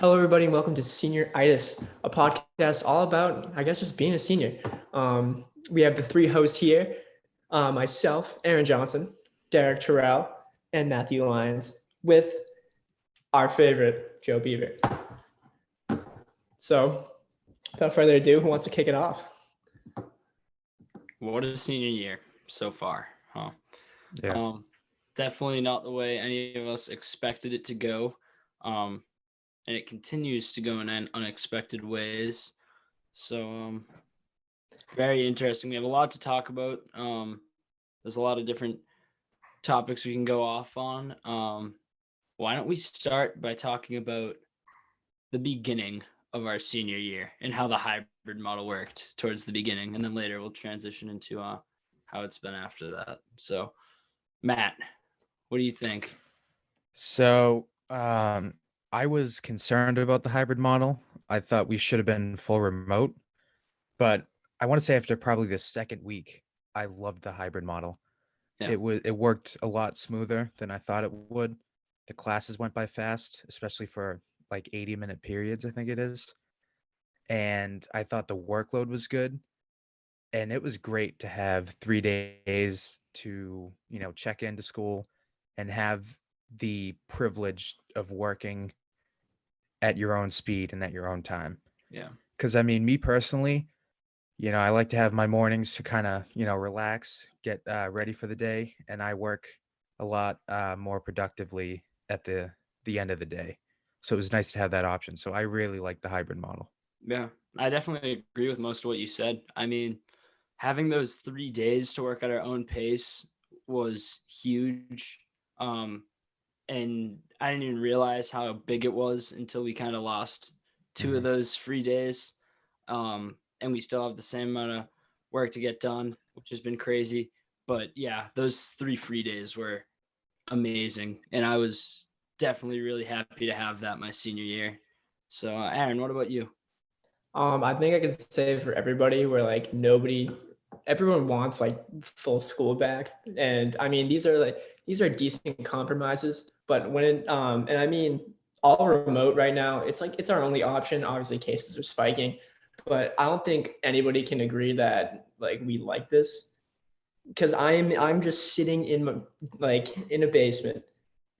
Hello, everybody, and welcome to Senioritis, a podcast all about, I guess, just being a senior. We have the three hosts here, myself, Aaron Johnson, Derek Terrell, and Matthew Lyons, with our favorite, Joe Beaver. So, without further ado, who wants to kick it off? What a senior year so far, huh? Yeah. Definitely not the way any of us expected it to go. And it continues to go in unexpected ways. So, very interesting. We have a lot to talk about. There's a lot of different topics we can go off on. Why don't we start by talking about the beginning of our senior year and how the hybrid model worked towards the beginning, and then later we'll transition into how it's been after that. So, Matt, what do you think? So I was concerned about the hybrid model. I thought we should have been full remote, but I want to say after probably the second week, I loved the hybrid model. Yeah. It worked a lot smoother than I thought it would. The classes went by fast, especially for like 80-minute periods, I think it is. And I thought the workload was good. And it was great to have 3 days to, check into school and have the privilege of working at your own speed and at your own time. Yeah. Because, I mean, me personally, I like to have my mornings to kind of, relax, get ready for the day. And I work a lot more productively at the end of the day. So it was nice to have that option. So I really like the hybrid model. Yeah. I definitely agree with most of what you said. I mean, having those 3 days to work at our own pace was huge. And I didn't even realize how big it was until we kind of lost two of those free days. And we still have the same amount of work to get done, which has been crazy. But yeah, those 3 free days were amazing. And I was definitely really happy to have that my senior year. So, Aaron, what about you? I think I could say for everybody where like everyone wants like full school back. And I mean, these are decent compromises, but and I mean, all remote right now, it's our only option. Obviously cases are spiking, but I don't think anybody can agree that like we like this because I'm just sitting in a basement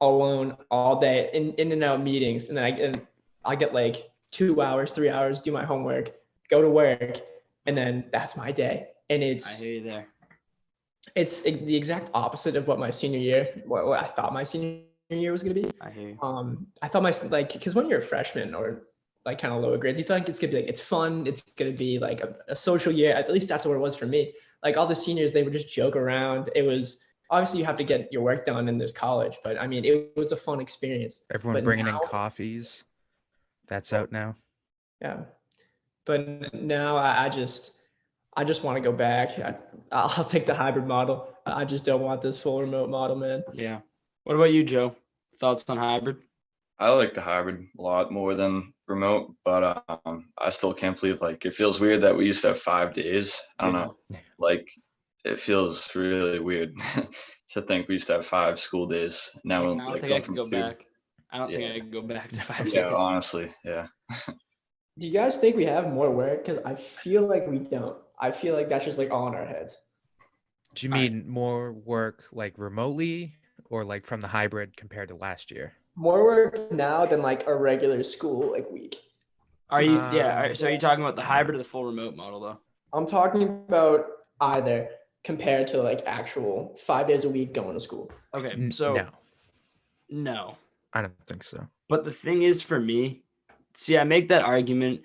alone all day in and out meetings, and then I get like 2 hours, 3 hours, do my homework, go to work, and then that's my day. And I hear you there. it's the exact opposite of what my senior year, what I thought my senior year was gonna be. I hear you. I thought because when you're a freshman or like kind of lower grades, you think it's gonna be like it's fun, it's gonna be like a social year. At least that's what it was for me. Like all the seniors, they would just joke around. It was obviously you have to get your work done and there's college, but I mean it was a fun experience. Everyone But bringing in now coffees. That's out now. yeah. But now I just want to go back. I'll take the hybrid model. I just don't want this full remote model, man. Yeah. What about you, Joe? Thoughts on hybrid? I like the hybrid a lot more than remote, but I still can't believe it feels weird that we used to have 5 days. I don't know, it feels really weird to think we used to have 5 school days. Now I don't think I could go back. I don't think I could go back to 5 Yeah, days. honestly, yeah. Do you guys think we have more work? Because I feel like we don't. I feel like that's just like all in our heads. Do you mean more work like remotely or like from the hybrid compared to last year? More work now than like a regular school like week. Are you? So are you talking about the hybrid or the full remote model though? I'm talking about either compared to like actual 5 days a week going to school. Okay, so no, I don't think so. But the thing is, for me, see, I make that argument,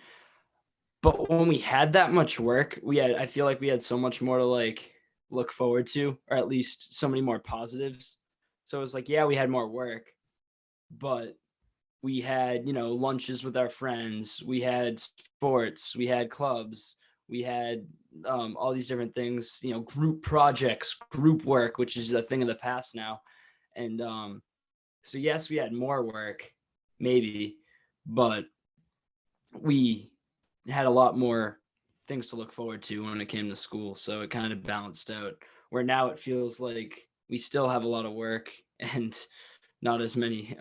but when we had that much work, I feel like we had so much more to like look forward to, or at least so many more positives. So it was like, yeah, we had more work, but we had, lunches with our friends, we had sports, we had clubs, we had all these different things, group projects, group work, which is a thing of the past now. And so yes, we had more work, maybe, but we had a lot more things to look forward to when it came to school. So it kind of balanced out, where now it feels like we still have a lot of work and not as many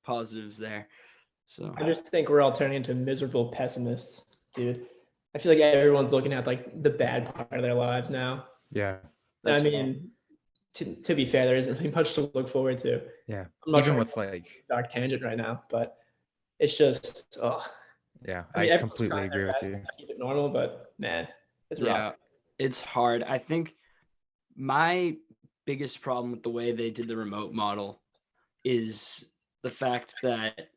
positives there. So I just think we're all turning into miserable pessimists, dude. I feel like everyone's looking at like the bad part of their lives now. Yeah. And I that's fair. mean, to be fair, there isn't really much to look forward to. Yeah. I'm not Even trying to with go on like, a dark tangent right now, but it's just, oh, yeah, I I mean, everyone's completely trying agree their with best you. to keep it normal, but man, it's rough. Yeah, it's hard. I think my biggest problem with the way they did the remote model is the fact that,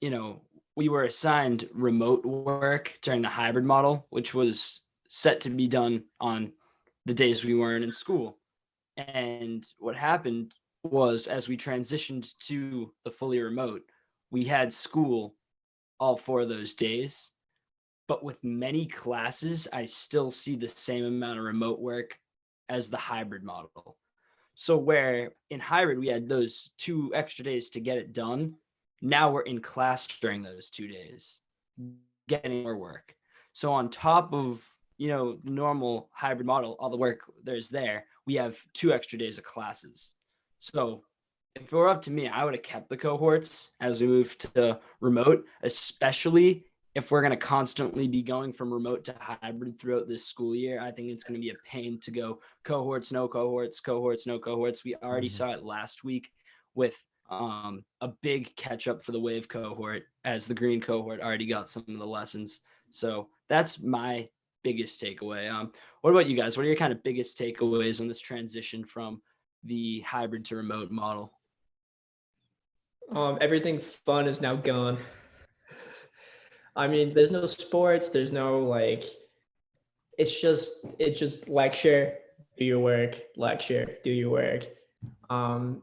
we were assigned remote work during the hybrid model, which was set to be done on the days we weren't in school. And what happened was, as we transitioned to the fully remote, we had school all 4 of those days. But with many classes, I still see the same amount of remote work as the hybrid model. So where in hybrid we had those 2 extra days to get it done, now we're in class during those 2 days, getting more work. So on top of the normal hybrid model, all the work there's there, we have 2 extra days of classes. So if it were up to me, I would have kept the cohorts as we move to remote, especially if we're going to constantly be going from remote to hybrid throughout this school year. I think it's going to be a pain to go cohorts, no cohorts, cohorts, no cohorts. We already saw it last week with a big catch up for the wave cohort, as the green cohort already got some of the lessons. So that's my biggest takeaway. What about you guys? What are your kind of biggest takeaways on this transition from the hybrid to remote model? Everything fun is now gone. I mean, there's no sports, there's no like, it's just lecture, do your work, lecture, do your work. And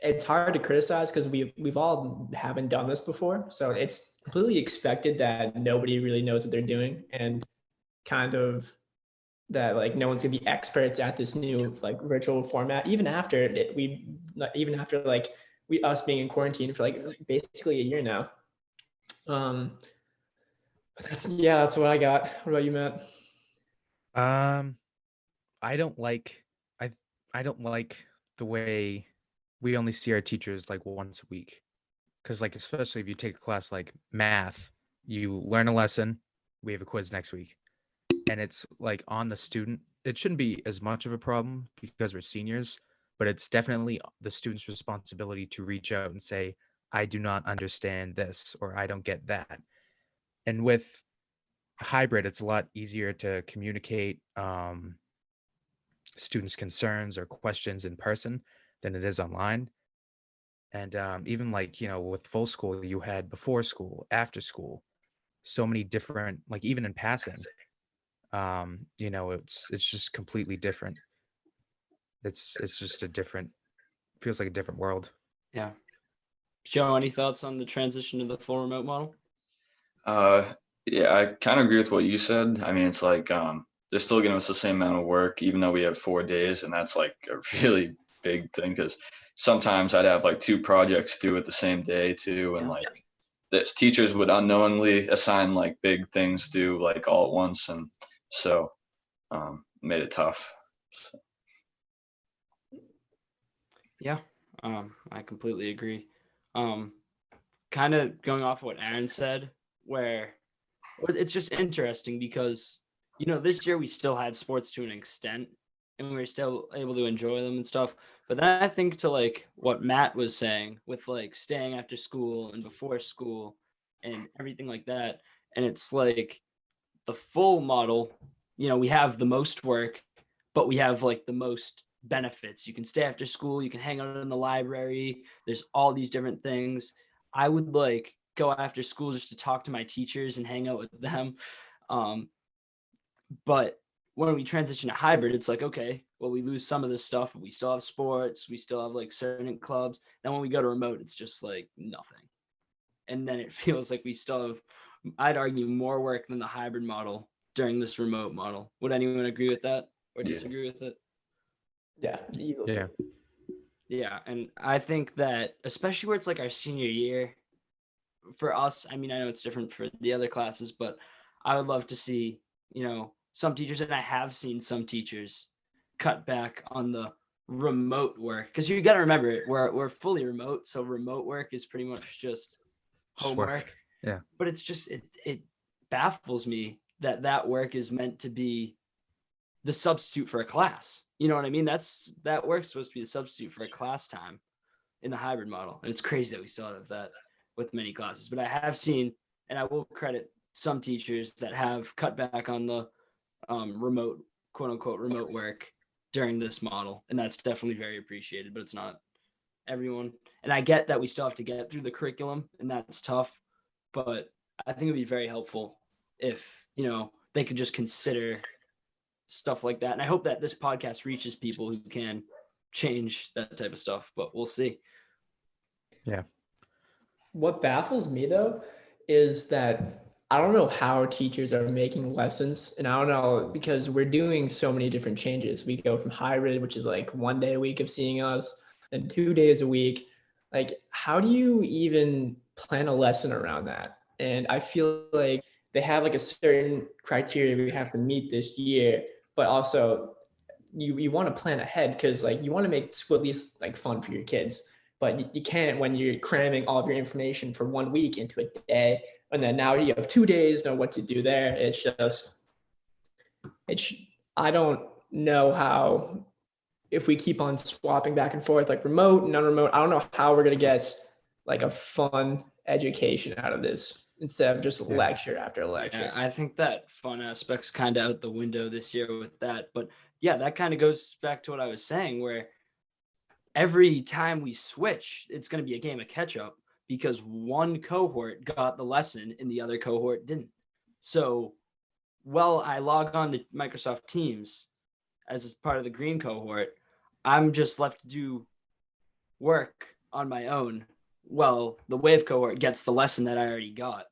it's hard to criticize because we've all haven't done this before. So it's completely expected that nobody really knows what they're doing, and kind of that like no one's gonna be experts at this new like virtual format, even after even after like we us being in quarantine for like basically a year now. Um, but that's what I got. What about you, Matt? Um, I don't like I I don't like the way we only see our teachers like once a week. Because like especially if you take a class like math, you learn a lesson, we have a quiz next week. And it's like on the student. It shouldn't be as much of a problem because we're seniors, but it's definitely the student's responsibility to reach out and say, I do not understand this or I don't get that. And with hybrid, it's a lot easier to communicate students' concerns or questions in person than it is online. And even like, with full school, you had before school, after school, so many different, like even in passing, it's just completely different. It's just a different, feels like a different world. Yeah. Joe, any thoughts on the transition to the full remote model? Uh, yeah, I kind of agree with what you said. I mean, it's like they're still giving us the same amount of work, even though we have 4 days, and that's like a really big thing because sometimes I'd have like 2 projects due at the same day too, and like this teachers would unknowingly assign like big things due like all at once, and so made it tough. So. Yeah, I completely agree. Kind of going off what Aaron said, where it's just interesting because this year we still had sports to an extent, and we were still able to enjoy them and stuff. But then I think to like what Matt was saying with like staying after school and before school and everything like that, and it's like the full model. We have the most work, but we have like the most benefits. You can stay after school, you can hang out in the library. There's all these different things. I would like go after school just to talk to my teachers and hang out with them. But when we transition to hybrid, it's like, okay, well, we lose some of this stuff, but we still have sports, we still have like certain clubs. Then when we go to remote, it's just like nothing. And then it feels like we still have, I'd argue, more work than the hybrid model during this remote model. Would anyone agree with that or Yeah. disagree with it? Yeah, easily. Yeah. Yeah. And I think that, especially where it's like our senior year, for us, I mean, I know it's different for the other classes, but I would love to see, some teachers, and I have seen some teachers cut back on the remote work. Because you got to remember, we're fully remote. So remote work is pretty much just Just work. homework. Yeah. But it's just, it baffles me that work is meant to be the substitute for a class. You know what I mean? That work's supposed to be the substitute for a class time in the hybrid model. And it's crazy that we still have that with many classes. But I have seen, and I will credit some teachers that have cut back on the remote, quote unquote, remote work during this model. And that's definitely very appreciated, but it's not everyone. And I get that we still have to get through the curriculum, and that's tough. But I think it would be very helpful if, they could just consider stuff like that. And I hope that this podcast reaches people who can change that type of stuff, but we'll see. Yeah. What baffles me though is that I don't know how teachers are making lessons. And I don't know, because we're doing so many different changes. We go from hybrid, which is like 1 day a week of seeing us, and 2 days a week. Like, how do you even plan a lesson around that? And I feel like they have like a certain criteria we have to meet this year, but also you want to plan ahead because like you want to make school at least like fun for your kids, but you can't when you're cramming all of your information for 1 week into a day, and then now you have 2 days, know what to do there. It's I don't know how, if we keep on swapping back and forth like remote, non-remote, I don't know how we're going to get like a fun education out of this instead of just lecture after lecture. Yeah, I think that fun aspect's kind of out the window this year with that. But yeah, that kind of goes back to what I was saying, where every time we switch, it's going to be a game of catch up because one cohort got the lesson and the other cohort didn't. So, I log on to Microsoft Teams as part of the green cohort, I'm just left to do work on my own. Well, the wave cohort gets the lesson that I already got.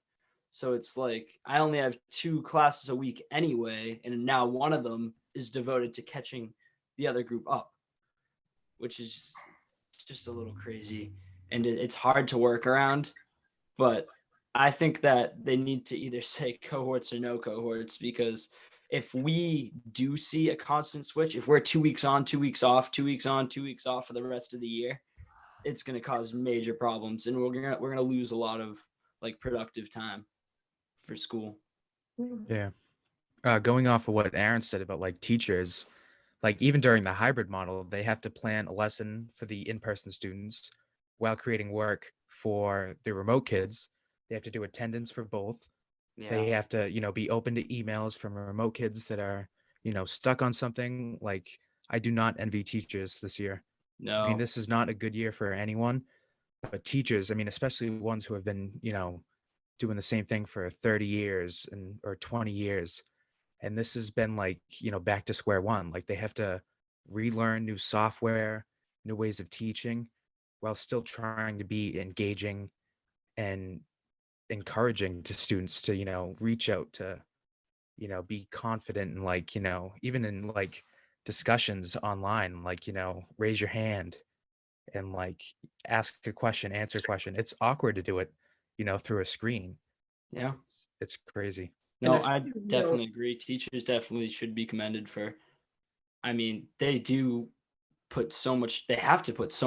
So it's like I only have 2 classes a week anyway, and now one of them is devoted to catching the other group up, which is just a little crazy. And it's hard to work around, but I think that they need to either say cohorts or no cohorts, because if we do see a constant switch, if we're 2 weeks on, 2 weeks off, 2 weeks on, 2 weeks off for the rest of the year, it's going to cause major problems, and we're going to lose a lot of like productive time for school. Yeah. Going off of what Aaron said about like teachers, like even during the hybrid model, they have to plan a lesson for the in-person students while creating work for the remote kids. They have to do attendance for both. Yeah. They have to, be open to emails from remote kids that are, stuck on something. Like, I do not envy teachers this year. No. I mean, this is not a good year for anyone, but teachers, I mean, especially ones who have been, doing the same thing for 30 years or 20 years. And this has been like, back to square one. Like they have to relearn new software, new ways of teaching, while still trying to be engaging and encouraging to students to, reach out to, be confident and like, even in like discussions online, like, raise your hand and like ask a question, answer a question. It's awkward to do it, through a screen. Yeah. It's crazy. No, I definitely agree. Teachers definitely should be commended for, they have to put so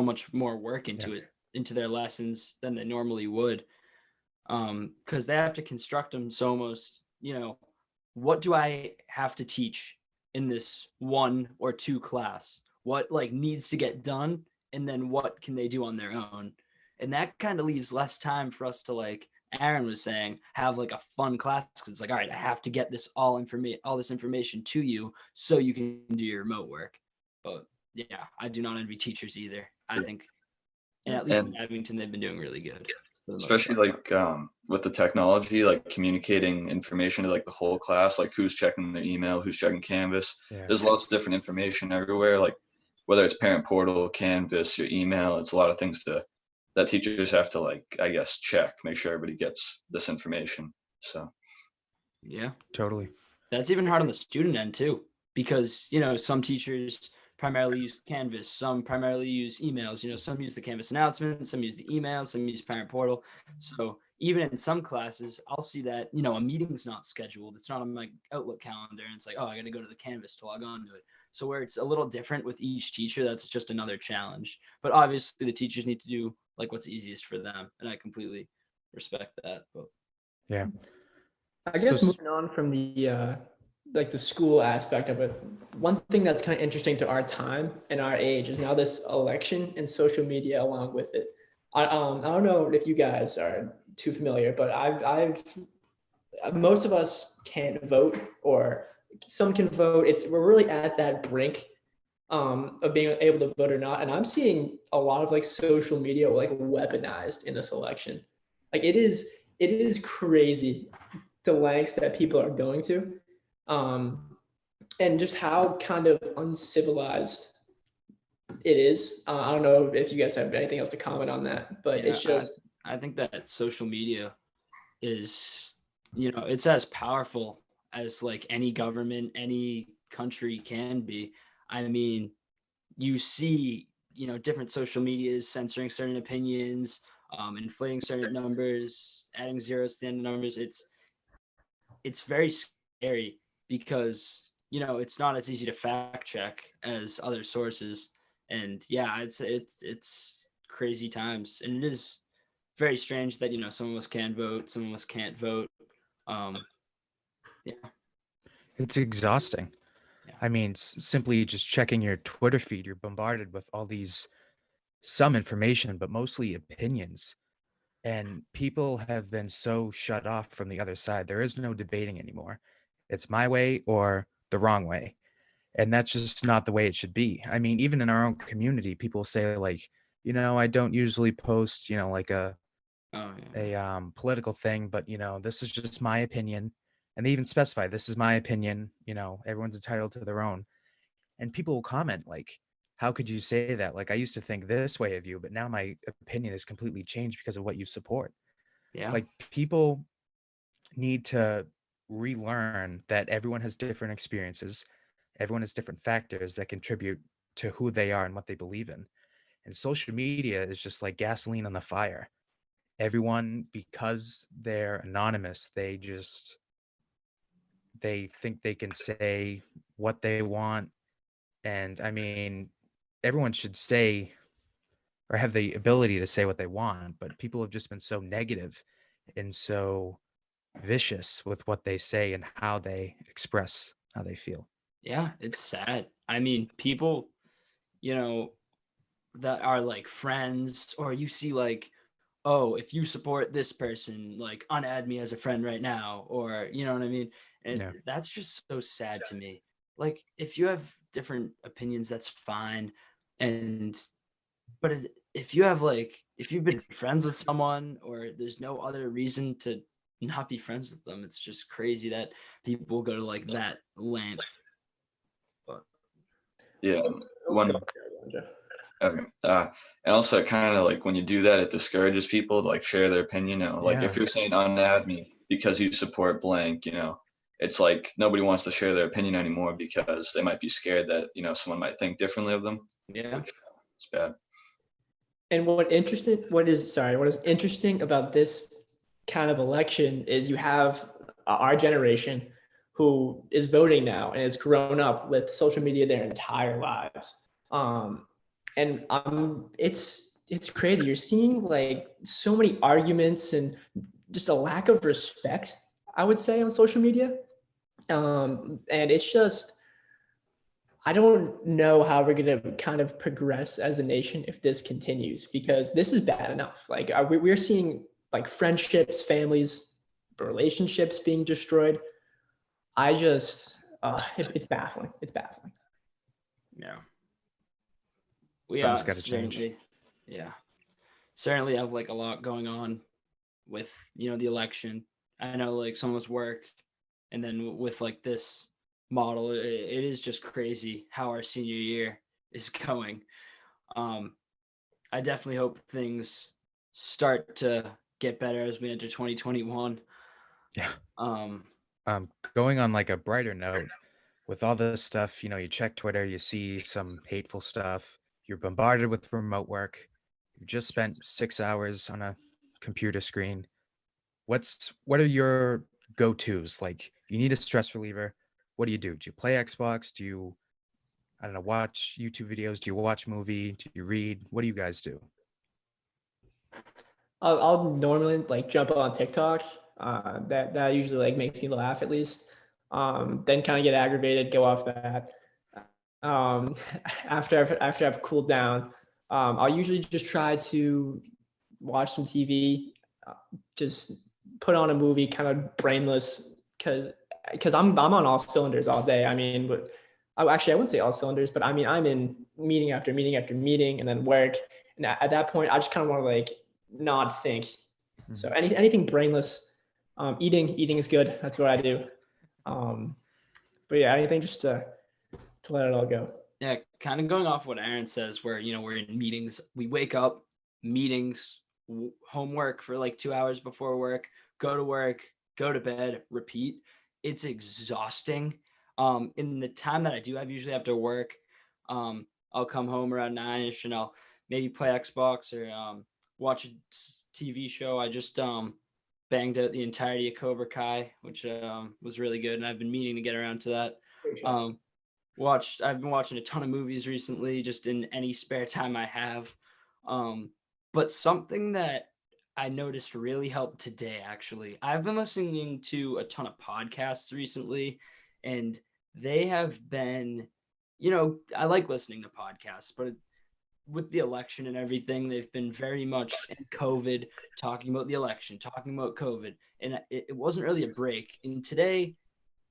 much more work into it, into their lessons than they normally would. Because they have to construct them so almost, what do I have to teach in this 1 or 2 class? What like needs to get done, and then what can they do on their own? And that kind of leaves less time for us to, like Aaron was saying, have like a fun class, because it's like, all right, I have to get this all this information to you so you can do your remote work. But yeah, I do not envy teachers either. I think, and at least in Abington, they've been doing really good. Especially like with the technology, like communicating information to like the whole class, like who's checking their email, who's checking Canvas. There's lots of different information everywhere, like whether it's parent portal, Canvas, your email. It's a lot of things that teachers have to, like, I guess, check, make sure everybody gets this information. So yeah, totally. That's even hard on the student end too, because some teachers primarily use Canvas, some primarily use emails, some use the Canvas announcements, some use the emails, some use parent portal. So even in some classes, I'll see that, a meeting's not scheduled. It's not on my Outlook calendar. And it's like, oh, I got to go to the Canvas to log on to it. So where it's a little different with each teacher, that's just another challenge. But obviously the teachers need to do like what's easiest for them. And I completely respect that. But Yeah. I So guess moving on from the like the school aspect of it, one thing that's kind of interesting to our time and our age is now this election and social media along with it. I don't know if you guys are too familiar, but I've most of us can't vote, or some can vote. We're really at that brink of being able to vote or not. And I'm seeing a lot of like social media like weaponized in this election. Like it is crazy the lengths that people are going to, and just how kind of uncivilized it is. I don't know if you guys have anything else to comment on that, but yeah, it's just I think that social media is, it's as powerful as like any government, any country can be. I mean, you see, different social medias censoring certain opinions, inflating certain numbers, adding zeros to the end of numbers. It's very scary because it's not as easy to fact check as other sources, and yeah, it's crazy times, and it is very strange that some of us can vote, some of us can't vote. um yeah. it's exhausting. Yeah. I mean, simply just checking your Twitter feed, you're bombarded with all these, some information, but mostly opinions. And people have been so shut off from the other side. There is no debating anymore. It's my way or the wrong way. And that's just not the way it should be. I mean, even in our own community, people say like, I don't usually post, like Oh yeah. a political thing, but this is just my opinion. And they even specify this is my opinion, everyone's entitled to their own. And people will comment like, how could you say that? Like, I used to think this way of you, but now my opinion has completely changed because of what you support. Yeah. Like, people need to relearn that everyone has different experiences, everyone has different factors that contribute to who they are and what they believe in. And social media is just like gasoline on the fire. Everyone, because they're anonymous, they think they can say what they want. And I mean, everyone should say or have the ability to say what they want, but people have just been so negative and so vicious with what they say and how they express how they feel. Yeah, it's sad. I mean, people, you know, that are like friends, or you see like, oh, if you support this person, like unadd me as a friend right now, or you know what I mean? And Yeah. that's just so sad to me. Like, if you have different opinions, that's fine. And but if you have like, if you've been friends with someone, or there's no other reason to not be friends with them, it's just crazy that people go to like that length. But Yeah. One. Jeff. Okay. And also kind of like when you do that, it discourages people to like share their opinion. Like Yeah. if you're saying unadd me because you support blank, it's like nobody wants to share their opinion anymore because they might be scared that, someone might think differently of them, yeah, which is bad. And what is interesting about this kind of election is you have our generation who is voting now and has grown up with social media their entire lives. And it's crazy. You're seeing like so many arguments and just a lack of respect, I would say, on social media. And it's just I don't know how we're going to kind of progress as a nation if this continues, because this is bad enough. Like we're seeing like friendships, families, relationships being destroyed. I just, it's baffling. It's baffling. yeah, we Something's are got to change. certainly, yeah, certainly have like a lot going on with the election. I know like some of us work, and then with like this model, it is just crazy how our senior year is going. um I definitely hope things start to get better as we enter 2021. Yeah. um Going on like a brighter note, with all this stuff, you check Twitter, you see some hateful stuff, you're bombarded with remote work, you've just spent 6 hours on a computer screen. What are your go-tos? Like, you need a stress reliever. What do you do? Do you play Xbox? Do you, I don't know, watch YouTube videos? Do you watch movie? Do you read? What do you guys do? I'll normally like jump on TikTok. That usually like makes me laugh at least. Then kind of get aggravated, go off that. Um, after I've cooled down, I'll usually just try to watch some TV, just put on a movie, kind of brainless, because I'm on all cylinders all day. I mean, but actually I wouldn't say all cylinders, but I mean I'm in meeting after meeting after meeting, and then work. And at that point, I just kind of want to like not think. So anything brainless. Eating is good. That's what I do. Um, but yeah, anything just to let it all go. Yeah, kind of going off what Aaron says, where we're in meetings, we wake up, meetings, homework for like 2 hours before work, go to bed, repeat. It's exhausting. In the time that I do have, usually after work, I'll come home around 9ish and I'll maybe play Xbox or watch a TV show. I just banged out the entirety of Cobra Kai, which was really good, and I've been meaning to get around to that. I've been watching a ton of movies recently, just in any spare time I have. But something that I noticed really helped today, actually, I've been listening to a ton of podcasts recently, and they have been, I like listening to podcasts, but with the election and everything, they've been very much COVID, talking about the election, talking about COVID, and it wasn't really a break. And today,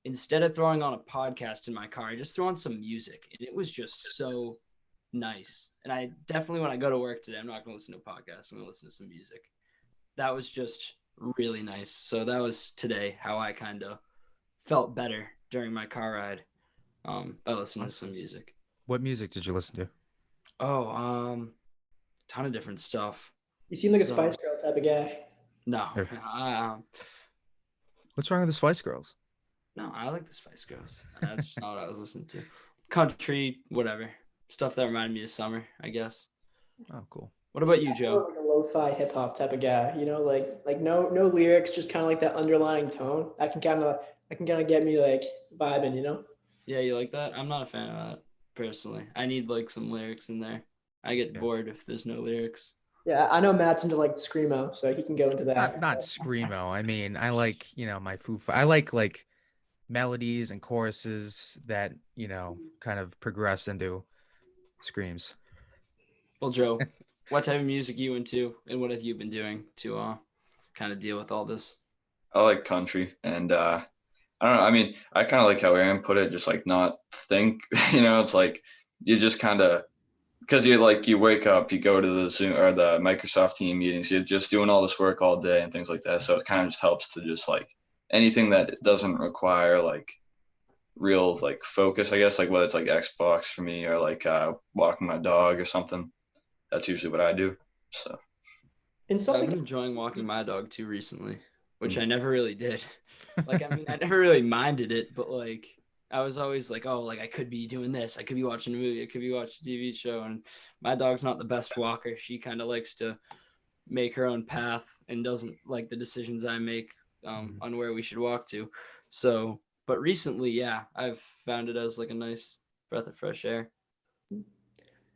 instead of throwing on a podcast in my car, I just threw on some music, and it was just so nice. And I definitely, when I go to work today, I'm not going to listen to a podcast. I'm going to listen to some music. That was just really nice. So that was today how I kind of felt better during my car ride by listening to some music. What music did you listen to? Oh, ton of different stuff. You seem like a Spice Girl type of guy. No. What's wrong with the Spice Girls? No, I like the Spice Girls. That's just not what I was listening to. Country, whatever. Stuff that reminded me of summer, I guess. Oh, cool. What about you, Joe? Like a lo-fi hip hop type of guy, like no lyrics, just kind of like that underlying tone. That can kind of get me like vibing. Yeah, you like that? I'm not a fan of that personally. I need like some lyrics in there. I get bored if there's no lyrics. Yeah, I know Matt's into like screamo, so he can go into that. Not screamo. I mean, I like I like melodies and choruses that kind of progress into screams. Well, Joe, what type of music are you into, and what have you been doing to kind of deal with all this? I like country, and I don't know. I mean, I kind of like how Aaron put it, just like not think. It's like you just kind of, because you wake up, you go to the Zoom or the Microsoft team meetings, you're just doing all this work all day and things like that. So it kind of just helps to just like anything that doesn't require like real like focus, I guess, like whether it's like Xbox for me or like walking my dog or something. That's usually what I do. So And I've something been enjoying walking my dog too recently, which I never really did. Like, I mean, I never really minded it, but like I was always like, oh, like I could be doing this. I could be watching a movie. I could be watching a TV show. And my dog's not the best walker. She kind of likes to make her own path and doesn't like the decisions I make on where we should walk to. So, but recently, yeah, I've found it as like a nice breath of fresh air.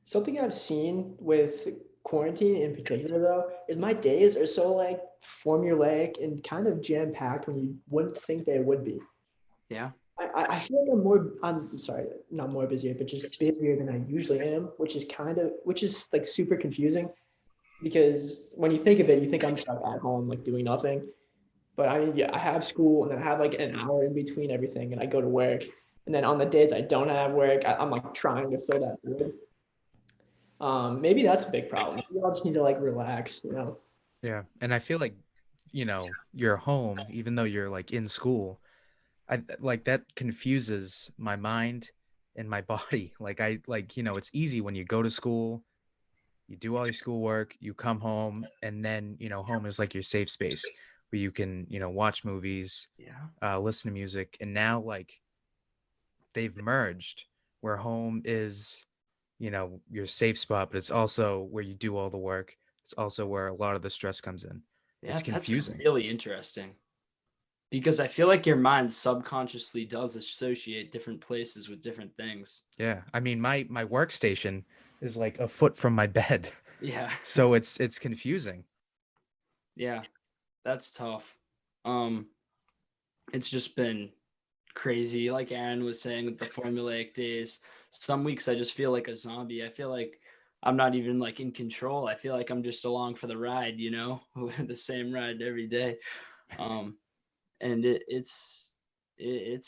Something I've seen with quarantine in particular, though, is my days are so like formulaic and kind of jam packed when you wouldn't think they would be. Yeah. I feel like I'm sorry, not more busier, but just busier than I usually am, which is like super confusing because when you think of it, you think I'm just like at home, like doing nothing. But I mean, yeah, I have school and then I have like an hour in between everything and I go to work. And then on the days I don't have work, I'm like trying to fill that void. Maybe that's a big problem. We all just need to like relax. Yeah, and I feel like you're home even though you're like in school. I like that confuses my mind and my body. Like it's easy when you go to school, you do all your schoolwork, you come home, and then home is like your safe space where you can watch movies, listen to music. And now like they've merged where home is your safe spot, but it's also where you do all the work. It's also where a lot of the stress comes in. Yeah, it's confusing. That's really interesting. Because I feel like your mind subconsciously does associate different places with different things. Yeah. I mean, my workstation is like a foot from my bed. Yeah. So it's confusing. Yeah, that's tough. Um, it's just been crazy. Like Aaron was saying with the formulaic days, some weeks I just feel like a zombie. I feel like I'm not even like in control. I feel like I'm just along for the ride, the same ride every day. Um, and it's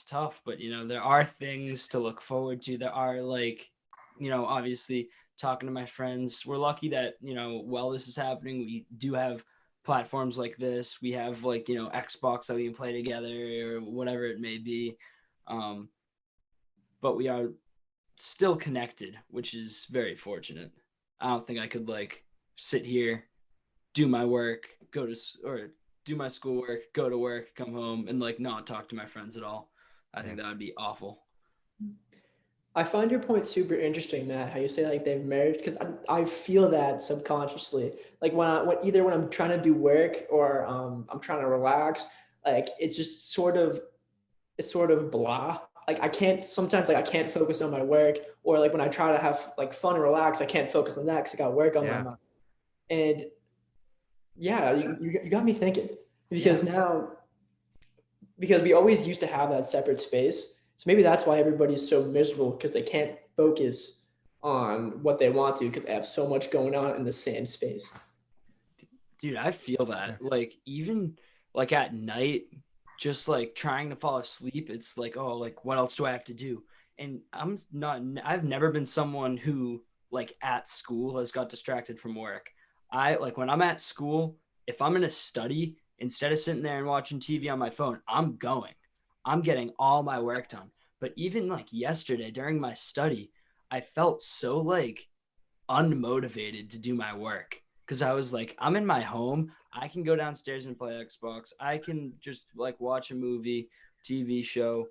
tough, but there are things to look forward to. There are like, obviously talking to my friends. We're lucky that, while this is happening, we do have platforms like this. We have like, Xbox that we can play together or whatever it may be. Um, but we are still connected, which is very fortunate. I don't think I could like sit here, do my work, or do my schoolwork, go to work, come home, and like not talk to my friends at all. I Yeah. think that would be awful. I find your point super interesting, Matt. How you say like they've married, because I feel that subconsciously. Like when I'm trying to do work or I'm trying to relax, like it's sort of blah. Like I can't sometimes like I can't focus on my work, or like when I try to have like fun and relax, I can't focus on that because I got work on my Yeah. mind. And yeah, you got me thinking Yeah. because now because we always used to have that separate space. So maybe that's why everybody's so miserable because they can't focus on what they want to because they have so much going on in the same space. Dude, I feel Yeah. that. Like even like at night, just like trying to fall asleep, it's like, oh, like what else do I have to do? And I've never been someone who like at school has got distracted from work. I like when I'm at school, if I'm in a study, instead of sitting there and watching TV on my phone, I'm going. I'm getting all my work done. But even like yesterday during my study, I felt so like unmotivated to do my work because I was like, I'm in my home. I can go downstairs and play Xbox. I can just like watch a movie, TV show.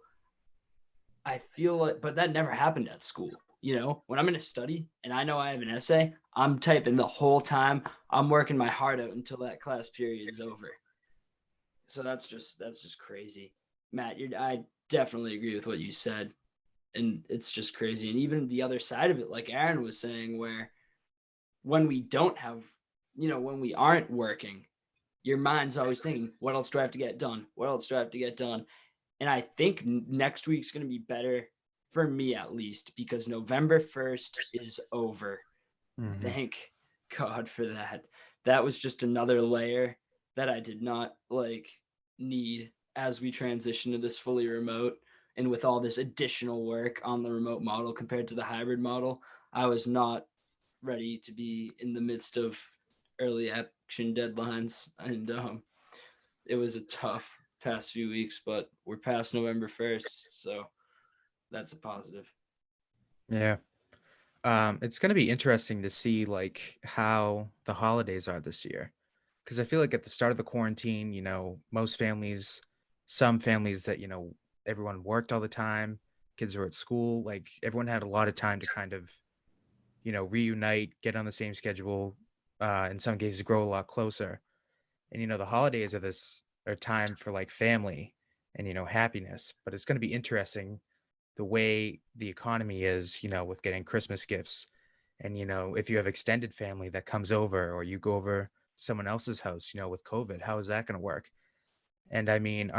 I feel like, but that never happened at school. When I'm in a study and I know I have an essay, I'm typing the whole time. I'm working my heart out until that class period's over. So that's just crazy. Matt, I definitely agree with what you said. And it's just crazy. And even the other side of it, like Aaron was saying, where when we don't have, when we aren't working, your mind's always thinking, what else do I have to get done? What else do I have to get done? And I think next week's going to be better for me, at least, because November 1st is over. Mhm. Thank God for that. That was just another layer that I did not like need as we transition to this fully remote. And with all this additional work on the remote model compared to the hybrid model, I was not ready to be in the midst of early action deadlines. And it was a tough past few weeks, but we're past November 1st. So that's a positive. Yeah. It's gonna be interesting to see like how the holidays are this year. Because I feel like at the start of the quarantine, most families, some families that, everyone worked all the time, kids were at school, like everyone had a lot of time to kind of, reunite, get on the same schedule, in some cases grow a lot closer. And the holidays are time for like family and happiness. But it's gonna be interesting the way the economy is, with getting Christmas gifts. And, if you have extended family that comes over or you go over someone else's house, with COVID, how is that going to work? And I mean,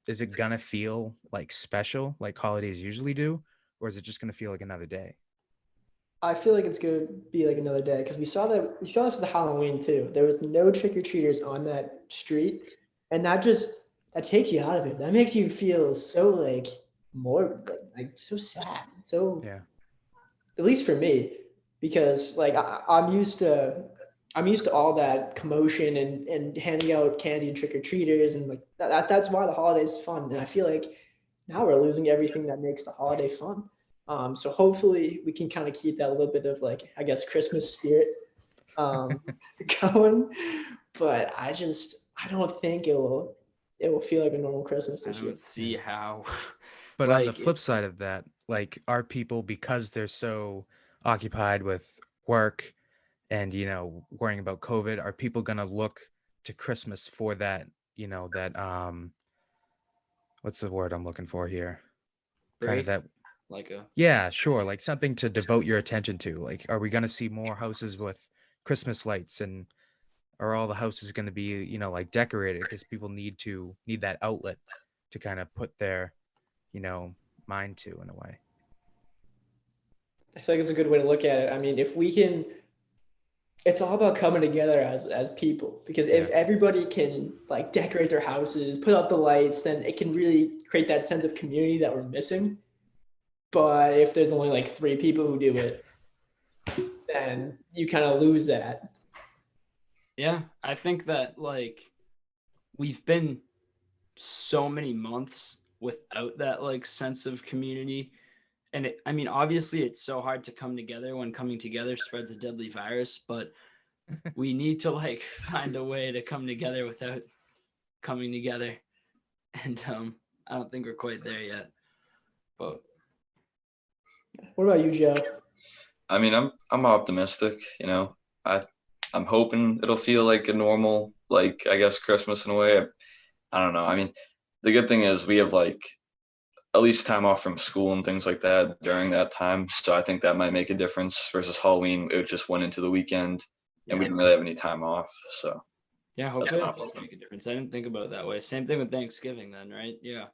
is it going to feel like special like holidays usually do? Or is it just going to feel like another day? I feel like it's gonna be like another day because we saw this with Halloween too. There was no trick or treaters on that street, and that takes you out of it. That makes you feel so like more like so sad, so Yeah. at least for me, because like I'm used to all that commotion and handing out candy and trick or treaters and like that's why the holidays fun. And I feel like now we're losing everything that makes the holiday fun. So hopefully we can kind of keep that little bit of like I guess Christmas spirit um, going. But I don't think it will feel like a normal Christmas I this year. don't see how. But on the like, flip side of that, like, are people, because they're so occupied with work and, worrying about COVID, are people going to look to Christmas for that, that, what's the word I'm looking for here? Kind of break, that, like a yeah, sure. Like something to devote your attention to. Like, are we going to see more houses with Christmas lights and are all the houses going to be, like decorated, because people need that outlet to kind of put their, mind to, in a way. I feel like it's a good way to look at it. I mean, if we can, it's all about coming together as people, because if Yeah. everybody can like decorate their houses, put up the lights, then it can really create that sense of community that we're missing. But if there's only like 3 people who do it, then you kind of lose that. Yeah, I think that like we've been so many months without that like sense of community. And I mean, obviously, it's so hard to come together when coming together spreads a deadly virus, but we need to like find a way to come together without coming together. And I don't think we're quite there yet. But What about you, Joe? I mean, I'm optimistic. I'm hoping it'll feel like a normal, like I guess Christmas in a way. I don't know. I mean, the good thing is we have like at least time off from school and things like that during that time. So I think that might make a difference versus Halloween. It just went into the weekend and we yeah, didn't really have any time off. So yeah, that's hopefully an it does make a difference. I didn't think about it that way. Same thing with Thanksgiving, then, right? Yeah,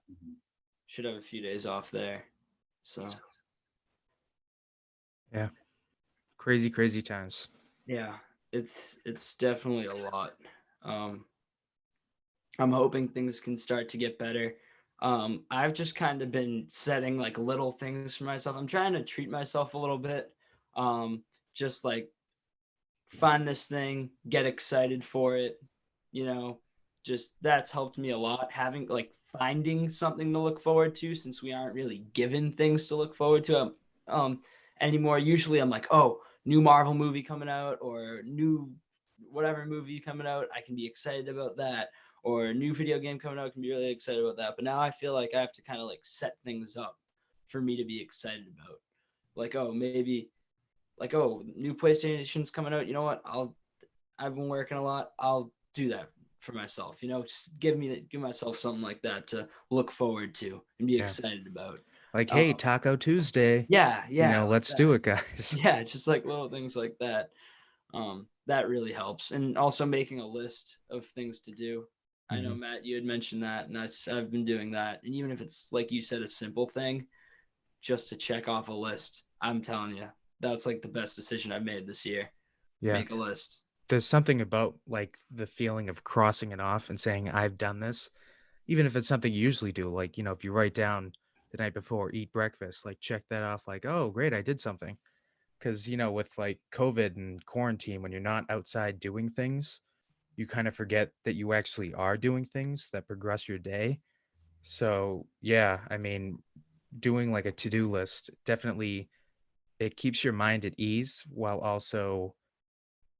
should have a few days off there. So Yeah. Crazy, crazy times. yeah, it's definitely a lot. Um, I'm hoping things can start to get better. I've just kind of been setting like little things for myself. I'm trying to treat myself a little bit. Just like find this thing, get excited for it, you know, just that's helped me a lot. Having like finding something to look forward to, since we aren't really given things to look forward to anymore. Usually I'm like, oh, new Marvel movie coming out or new whatever movie coming out. I can be excited about that. Or a new video game coming out, I can be really excited about that. But now I feel like I have to kind of like set things up for me to be excited about. Like, oh, maybe like, oh, new PlayStation's coming out. You know what? I've been working a lot. I'll do that for myself. Just give myself something like that to look forward to and be Yeah. excited about. Like, hey, Taco Tuesday. Yeah, yeah, like Let's that. do it, guys. Yeah, just like little things like that. That really helps. And also making a list of things to do. I know, Matt, you had mentioned that, and I've been doing that. And even if it's like you said, a simple thing, just to check off a list, I'm telling you, that's like the best decision I've made this year. Yeah. Make a list. There's something about like the feeling of crossing it off and saying, I've done this, even if it's something you usually do. Like, if you write down the night before, eat breakfast, like check that off, like, oh, great, I did something. Because, with like COVID and quarantine, when you're not outside doing things, you kind of forget that you actually are doing things that progress your day. So, yeah, I mean, doing like a to-do list definitely, it keeps your mind at ease while also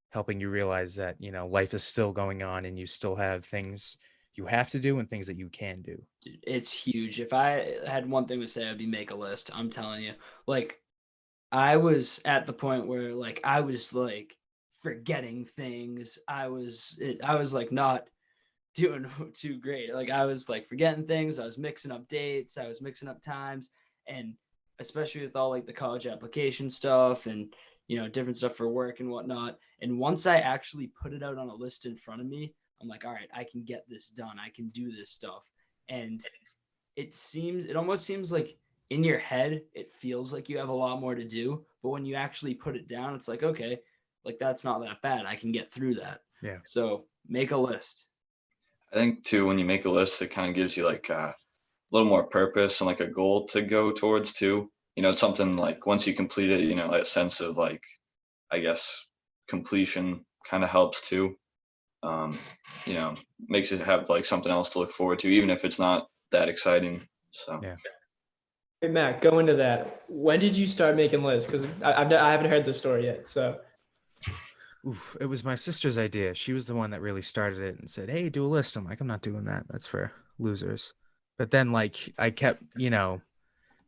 helping you realize that, life is still going on and you still have things you have to do and things that you can do. Dude, it's huge. If I had one thing to say, I'd be make a list. I'm telling you. Like, I was at the point where like I was like forgetting things. I was like not doing too great. Like I was like forgetting things. I was mixing up dates. I was mixing up times, and especially with all like the college application stuff and different stuff for work and whatnot. And once I actually put it out on a list in front of me, I'm like, all right, I can get this done. I can do this stuff. And it almost seems like in your head it feels like you have a lot more to do, but when you actually put it down, it's like, okay, like that's not that bad. I can get through that. Yeah. So make a list. I think too, when you make a list, it kind of gives you like a little more purpose and like a goal to go towards too. It's something like once you complete it, that sense of like, I guess, completion kind of helps too. Um, makes it have like something else to look forward to, even if it's not that exciting. So Yeah. Hey, Matt, go into that. When did you start making lists? Because I haven't heard the story yet. So Oof, it was my sister's idea. She was the one that really started it and said, hey, do a list. I'm like, I'm not doing that. That's for losers. But then like I kept,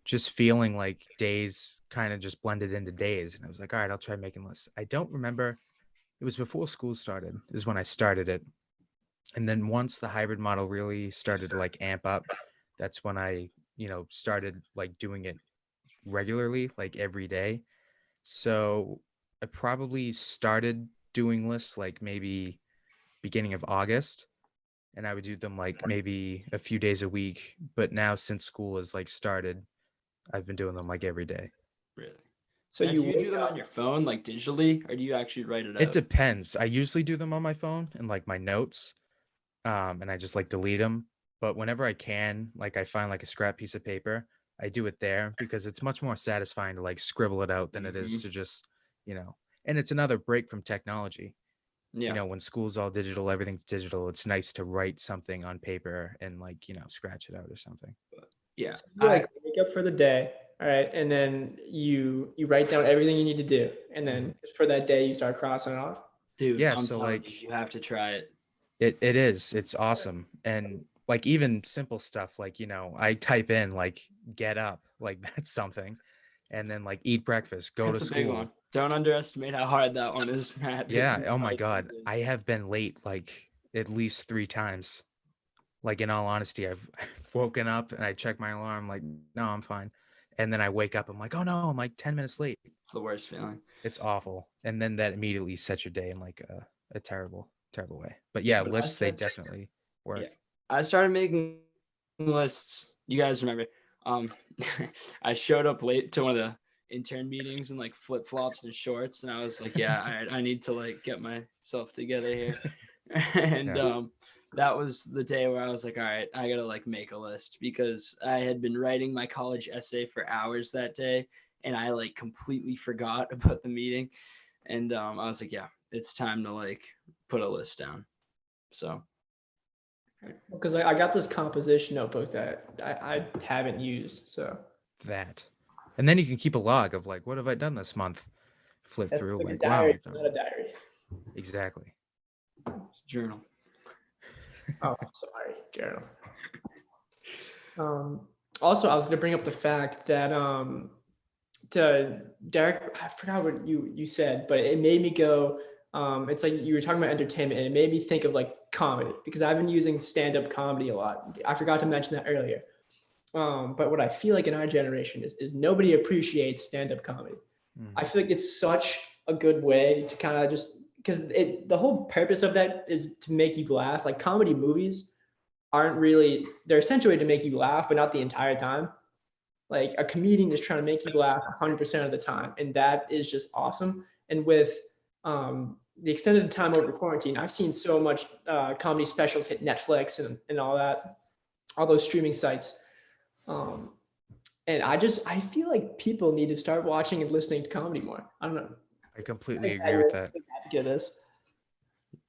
just feeling like days kind of just blended into days. And I was like, all right, I'll try making lists. I don't remember. It was before school started is when I started it. And then once the hybrid model really started to like amp up, that's when I, started like doing it regularly, like every day. So I probably started doing lists like maybe beginning of August, and I would do them like maybe a few days a week. But now since school has like started, I've been doing them like every day. Really? So Now, do you you do wake them up. on your phone, like digitally, or do you actually write it It out? depends. I usually do them on my phone and like my notes, and I just like delete them. But whenever I can, like I find like a scrap piece of paper, I do it there because it's much more satisfying to like scribble it out than it is Mhm. to just, you know, and it's another break from technology. Yeah. When school's all digital, everything's digital. It's nice to write something on paper and like, scratch it out or something. Yeah. So you like wake up for the day, all right, and then you write down everything you need to do, and then for that day you start crossing it off. Dude, Yeah, I'm so telling like you have to try it. it's awesome. And like even simple stuff like, I type in like get up, like that's something. And then like eat breakfast, go to That's a big school. one. Don't underestimate how hard that one is, Matt. Yeah, oh my Write God. something. I have been late like at least 3 times. Like in all honesty, I've woken up and I check my alarm, like, no, I'm fine. And then I wake up, I'm like, oh no, I'm like 10 minutes late. It's the worst feeling. It's awful. And then that immediately sets your day in like a terrible, terrible way. But yeah, But I lists, they started, definitely work. yeah, I started making lists. You guys remember? Um, I showed up late to one of the intern meetings in like flip flops and shorts, and I was like, yeah, I need to like get myself together here. And Yeah. that was the day where I was like, all right, I gotta like make a list because I had been writing my college essay for hours that day, and I like completely forgot about the meeting. And I was like, yeah, it's time to like put a list down. So Because I got this composition notebook that I haven't used, so That. And then you can keep a log of like, what have I done this month? Flip that's through, like a like, wow, diary, I've done not a diary. exactly. journal. Oh, sorry, Gerald. Also, I was going to bring up the fact that to Derek, I forgot what you said, but it made me go. It's like you were talking about entertainment, and it made me think of like comedy because I've been using stand-up comedy a lot. I forgot to mention that earlier. But what I feel like in our generation is nobody appreciates stand-up comedy. I feel like it's such a good way to kind of just because the whole purpose of that is to make you laugh. Like comedy movies aren't really they're essentially to make you laugh, but not the entire time. Like a comedian is trying to make you laugh 100% of the time, and that is just awesome. And with the extended time over quarantine, I've seen so much comedy specials hit Netflix and all that, all those streaming sites. Um, and I feel like people need to start watching and listening to comedy more. I don't know. I I completely think agree you're with a that. big advocate of this.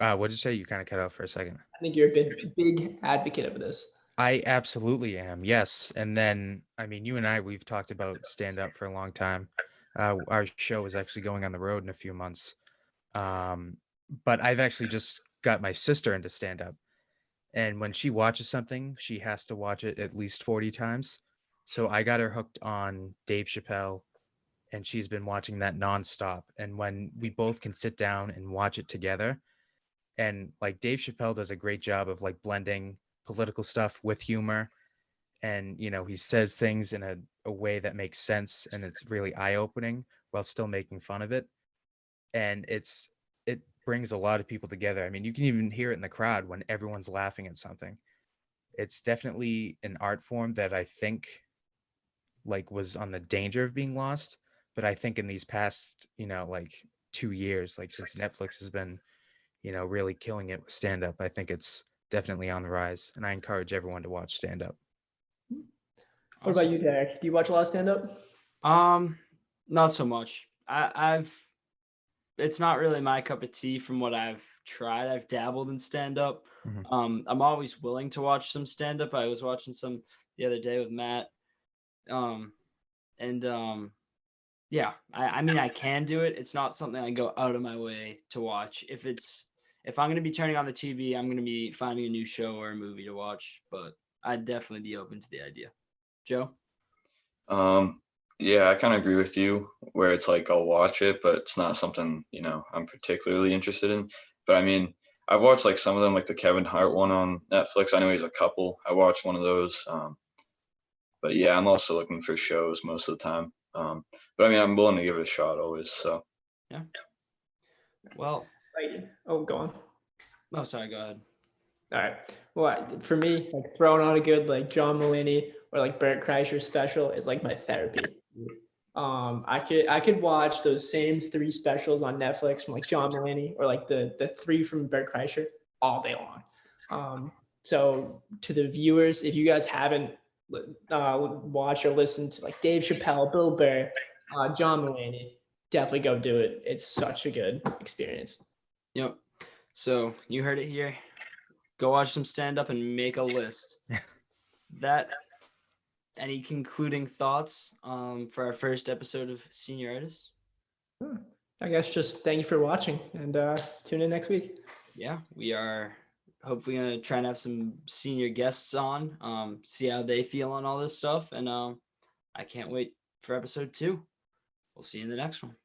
What'd you say? You kind of cut out for a second. I think you're a big advocate of this. I absolutely am. Yes. And then, I mean, you and I, we've talked about stand up for a long time. Our show is actually going on the road in a few months. Um, but I've actually just got my sister into stand up. And when she watches something, she has to watch it at least 40 times. So I got her hooked on Dave Chappelle, and she's been watching that nonstop. And when we both can sit down and watch it together, and like Dave Chappelle does a great job of like blending political stuff with humor, and he says things in a way that makes sense and it's really eye-opening while still making fun of it, and it brings a lot of people together. I mean, you can even hear it in the crowd when everyone's laughing at something. It's definitely an art form that I think like was on the danger of being lost, but I think in these past like 2 years, like since Netflix has been really killing it with stand up, I think it's definitely on the rise, and I encourage everyone to watch stand up. What about you, Derek? Do you watch a lot of stand-up? Not so much. I've it's not really my cup of tea from what I've tried. I've dabbled in stand up. Mhm. I'm always willing to watch some stand up. I was watching some the other day with Matt. And yeah, I mean I can do it. It's not something I go out of my way to watch. If I'm gonna be turning on the TV, I'm gonna be finding a new show or a movie to watch. But I'd definitely be open to the idea. Joe? Yeah, I kind of agree with you where it's like I'll watch it, but it's not something, I'm particularly interested in. But I mean, I've watched like some of them, like the Kevin Hart one on Netflix. I know he's a couple. I watched one of those. But yeah, I'm also looking for shows most of the time. But I mean, I'm willing to give it a shot always. So Yeah. Well, Oh, go on. Oh, sorry. Go ahead. All right. Well, for me, like throwing on a good like John Mulaney or like Bert Kreischer special is like my therapy. I could watch those same 3 specials on Netflix from like John Mulaney or like the 3 from Bert Kreischer all day long. So to the viewers, if you guys haven't watched or listened to like Dave Chappelle, Bill Burr, John Mulaney, definitely go do it. It's such a good experience. Yep. So you heard it here. Go watch some stand up and make a list. That. Any concluding thoughts for our first episode of Senioritis? I guess just thank you for watching and tune in next week. Yeah, we are hopefully going to try and have some senior guests on, see how they feel on all this stuff. And I can't wait for episode 2. We'll see you in the next one.